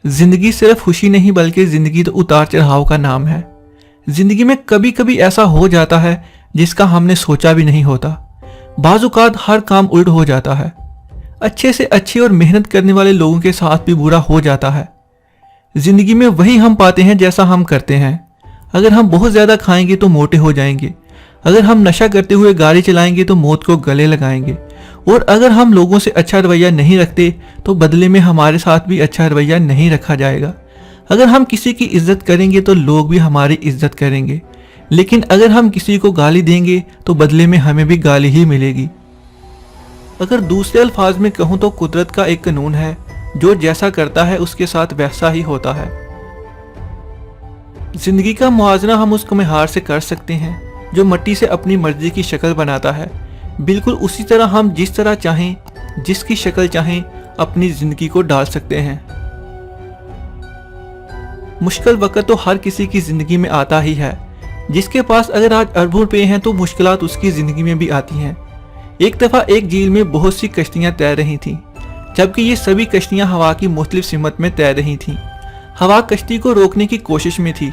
जिंदगी सिर्फ खुशी नहीं बल्कि जिंदगी तो उतार चढ़ाव का नाम है। जिंदगी में कभी कभी ऐसा हो जाता है जिसका हमने सोचा भी नहीं होता। बाजुकात हर काम उल्ट हो जाता है। अच्छे से अच्छे और मेहनत करने वाले लोगों के साथ भी बुरा हो जाता है। जिंदगी में वही हम पाते हैं जैसा हम करते हैं। अगर हम बहुत ज्यादा खाएंगे तो मोटे हो जाएंगे। अगर हम नशा करते हुए गाड़ी चलाएंगे तो मौत को गले लगाएंगे। और अगर हम लोगों से अच्छा रवैया नहीं रखते तो बदले में हमारे साथ भी अच्छा रवैया नहीं रखा जाएगा। अगर हम किसी की इज्जत करेंगे तो लोग भी हमारी इज्जत करेंगे। लेकिन अगर हम किसी को गाली देंगे तो बदले में हमें भी गाली ही मिलेगी। अगर दूसरे अल्फाज में कहूं तो कुदरत का एक कानून है, जो जैसा करता है उसके साथ वैसा ही होता है। जिंदगी का मुआवजा हम उस कुम्हार से कर सकते हैं जो मिट्टी से अपनी मर्जी की शक्ल बनाता है। बिल्कुल उसी तरह हम जिस तरह चाहें, जिसकी शक्ल चाहें, अपनी जिंदगी को डाल सकते हैं। मुश्किल वक्त तो हर किसी की जिंदगी में आता ही है। जिसके पास अगर आज अरबों रुपए हैं तो मुश्किलात उसकी जिंदगी में भी आती हैं। एक दफा एक झील में बहुत सी कश्तियां तैर रही थीं, जबकि ये सभी कश्तियां हवा की मुख्तलिफ सिमत में तैर रही थीं। हवा कश्ती को रोकने की कोशिश में थी,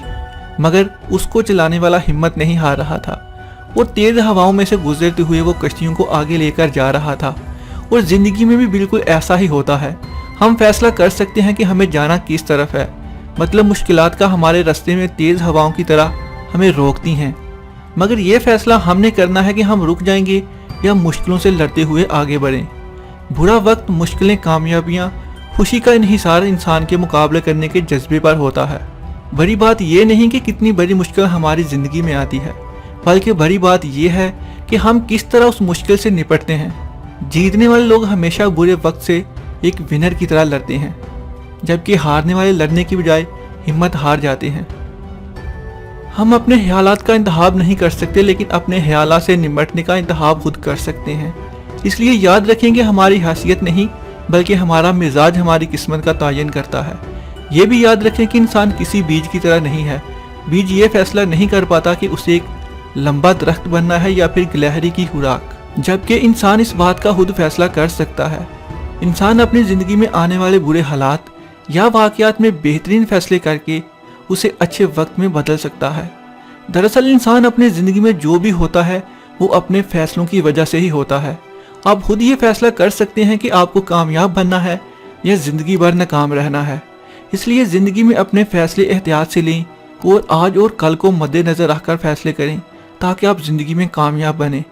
मगर उसको चलाने वाला हिम्मत नहीं हार रहा था और तेज हवाओं में से गुजरते हुए वो कश्तियों को आगे लेकर जा रहा था। और जिंदगी में भी बिल्कुल ऐसा ही होता है। हम फैसला कर सकते हैं कि हमें जाना किस तरफ है, मतलब मुश्किलात का हमारे रास्ते में तेज हवाओं की तरह हमें रोकती हैं। मगर ये फैसला हमने करना है कि हम रुक जाएंगे या मुश्किलों से लड़ते हुए आगे बढ़ें। बुरा वक्त, मुश्किलें, कामयाबियां, खुशी का इन्हिसार इंसान के मुकाबले करने के जज्बे पर होता है। बड़ी बात यह नहीं कि कितनी बड़ी मुश्किल हमारी जिंदगी में आती है, बल्कि बड़ी बात यह है कि हम किस तरह उस मुश्किल से निपटते हैं। जीतने वाले लोग हमेशा बुरे वक्त से एक विनर की तरह लड़ते हैं, जबकि हारने वाले लड़ने की बजाय हिम्मत हार जाते हैं। हम अपने ख्यालात का इंतखाब नहीं कर सकते, लेकिन अपने ख्यालात से निपटने का इंतखाब खुद कर सकते हैं। इसलिए याद रखें कि हमारी हैसियत नहीं बल्कि हमारा मिजाज हमारी किस्मत का तयन करता है। ये भी याद रखें कि इंसान किसी बीज की तरह नहीं है। बीज ये फैसला नहीं कर पाता कि उसे एक लंबा दरख्त बनना है या फिर गिलहरी की खुराक, जबकि इंसान इस बात का खुद फैसला कर सकता है। इंसान अपनी ज़िंदगी में आने वाले बुरे हालात या वाक़यात में बेहतरीन फैसले करके उसे अच्छे वक्त में बदल सकता है। दरअसल इंसान अपनी ज़िंदगी में जो भी होता है वो अपने फैसलों की वजह से ही होता है। आप खुद ये फैसला कर सकते हैं कि आपको कामयाब बनना है या ज़िंदगी भर नाकाम रहना है। इसलिए ज़िंदगी में अपने फैसले एहतियात से लें और आज और कल को मद्देनज़र रखकर फैसले करें ताकि आप ज़िंदगी में कामयाब बने।